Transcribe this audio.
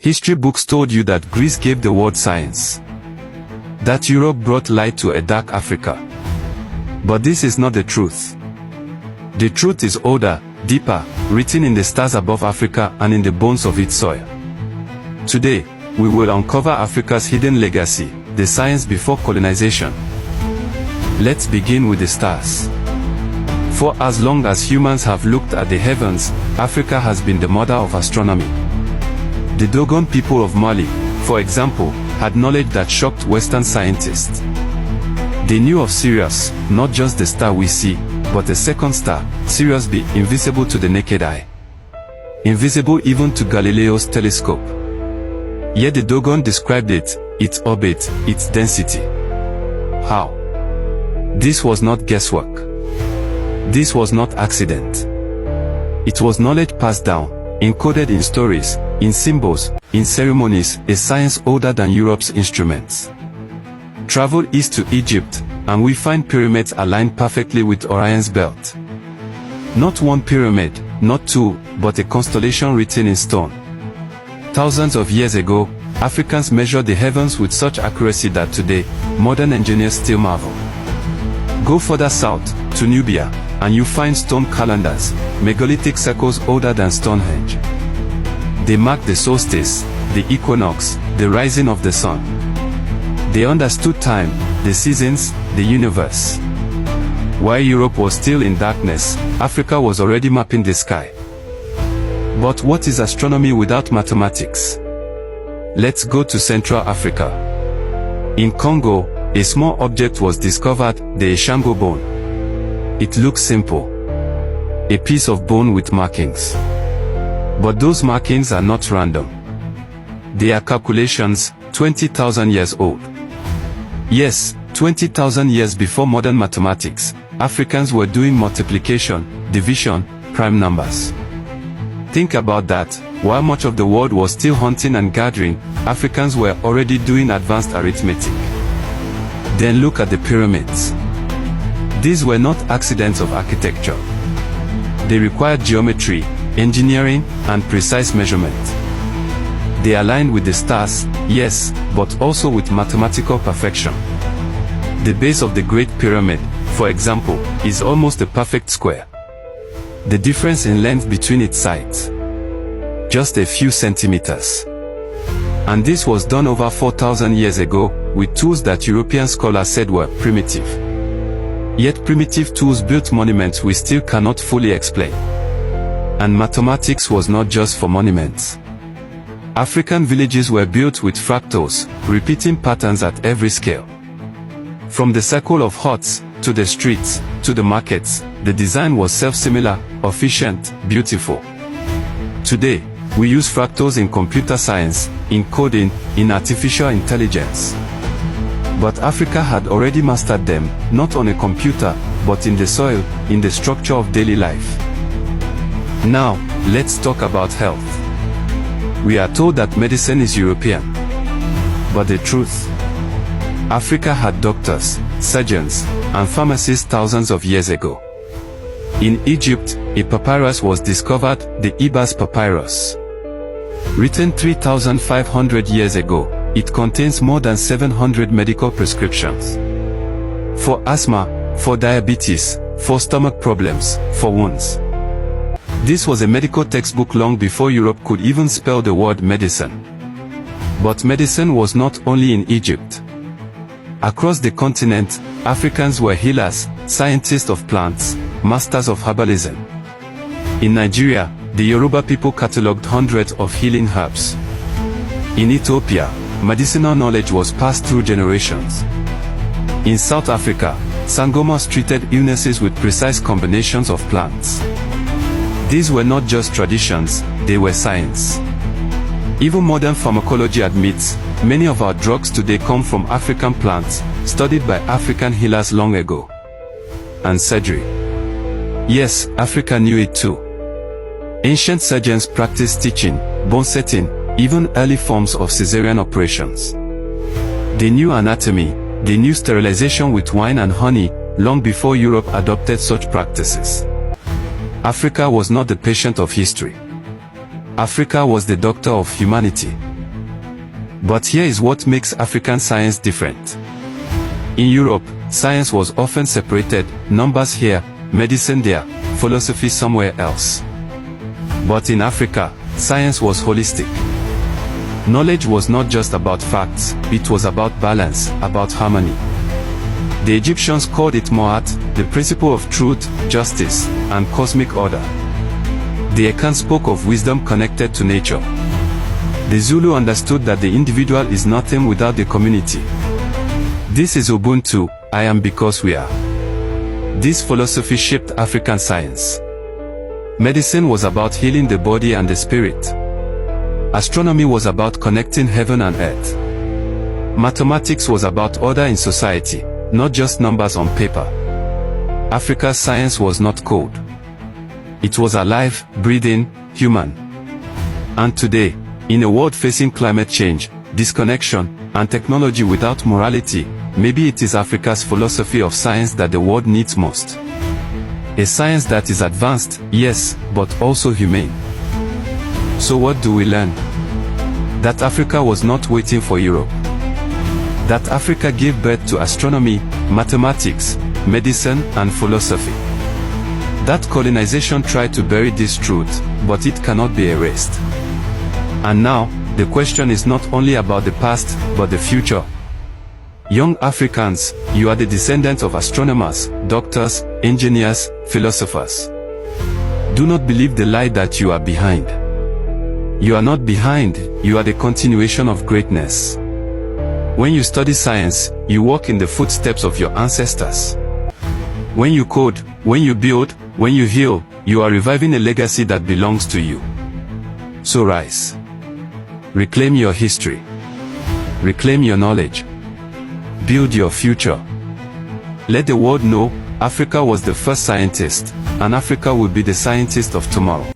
History books told you that Greece gave the world science, that Europe brought light to a dark Africa. But this is not the truth. The truth is older, deeper, written in the stars above Africa and in the bones of its soil. Today, we will uncover Africa's hidden legacy, the science before colonization. Let's begin with the stars. For as long as humans have looked at the heavens, Africa has been the mother of astronomy. The Dogon people of Mali, for example, had knowledge that shocked Western scientists. They knew of Sirius, not just the star we see, but a second star, Sirius B, invisible to the naked eye. Invisible even to Galileo's telescope. Yet the Dogon described it, its orbit, its density. How? This was not guesswork. This was not accident. It was knowledge passed down, encoded in stories, in symbols, in ceremonies, a science older than Europe's instruments. Travel east to Egypt, and we find pyramids aligned perfectly with Orion's belt. Not one pyramid, not two, but a constellation written in stone. Thousands of years ago, Africans measured the heavens with such accuracy that today, modern engineers still marvel. Go further south, to Nubia, and you find stone calendars, megalithic circles older than Stonehenge. They mark the solstice, the equinox, the rising of the sun. They understood time, the seasons, the universe. While Europe was still in darkness, Africa was already mapping the sky. But what is astronomy without mathematics? Let's go to Central Africa. In Congo, a small object was discovered, the Ishango Bone. It looks simple. A piece of bone with markings. But those markings are not random. They are calculations, 20,000 years old. Yes, 20,000 years before modern mathematics, Africans were doing multiplication, division, prime numbers. Think about that, while much of the world was still hunting and gathering, Africans were already doing advanced arithmetic. Then look at the pyramids. These were not accidents of architecture. They required geometry, engineering, and precise measurement. They aligned with the stars, yes, but also with mathematical perfection. The base of the Great Pyramid, for example, is almost a perfect square. The difference in length between its sides, just a few centimeters. And this was done over 4,000 years ago, with tools that European scholars said were primitive. Yet primitive tools built monuments we still cannot fully explain. And mathematics was not just for monuments. African villages were built with fractals, repeating patterns at every scale. From the circle of huts, to the streets, to the markets, the design was self-similar, efficient, beautiful. Today, we use fractals in computer science, in coding, in artificial intelligence. But Africa had already mastered them, not on a computer, but in the soil, in the structure of daily life. Now, let's talk about health. We are told that medicine is European. But the truth? Africa had doctors, surgeons, and pharmacists thousands of years ago. In Egypt, a papyrus was discovered, the Ibas papyrus. Written 3,500 years ago, it contains more than 700 medical prescriptions. For asthma, for diabetes, for stomach problems, for wounds. This was a medical textbook long before Europe could even spell the word medicine. But medicine was not only in Egypt. Across the continent, Africans were healers, scientists of plants, masters of herbalism. In Nigeria, the Yoruba people catalogued hundreds of healing herbs. In Ethiopia, medicinal knowledge was passed through generations. In South Africa, Sangomas treated illnesses with precise combinations of plants. These were not just traditions, they were science. Even modern pharmacology admits, many of our drugs today come from African plants, studied by African healers long ago. And surgery. Yes, Africa knew it too. Ancient surgeons practiced stitching, bone setting, even early forms of caesarean operations. They knew anatomy, they knew sterilization with wine and honey, long before Europe adopted such practices. Africa was not the patient of history. Africa was the doctor of humanity. But here is what makes African science different. In Europe, science was often separated, numbers here, medicine there, philosophy somewhere else. But in Africa, science was holistic. Knowledge was not just about facts, it was about balance, about harmony. The Egyptians called it Moat, the principle of truth, justice, and cosmic order. The Akan spoke of wisdom connected to nature. The Zulu understood that the individual is nothing without the community. This is Ubuntu, I am because we are. This philosophy shaped African science. Medicine was about healing the body and the spirit. Astronomy was about connecting heaven and earth. Mathematics was about order in society, not just numbers on paper. Africa's science was not cold. It was alive, breathing, human. And today, in a world facing climate change, disconnection, and technology without morality, maybe it is Africa's philosophy of science that the world needs most. A science that is advanced, yes, but also humane. So what do we learn? That Africa was not waiting for Europe. That Africa gave birth to astronomy, mathematics, medicine, and philosophy. That colonization tried to bury this truth, but it cannot be erased. And now, the question is not only about the past, but the future. Young Africans, you are the descendants of astronomers, doctors, engineers, philosophers. Do not believe the lie that you are behind. You are not behind, you are the continuation of greatness. When you study science, you walk in the footsteps of your ancestors. When you code, when you build, when you heal, you are reviving a legacy that belongs to you. So rise. Reclaim your history. Reclaim your knowledge. Build your future. Let the world know, Africa was the first scientist, and Africa will be the scientist of tomorrow.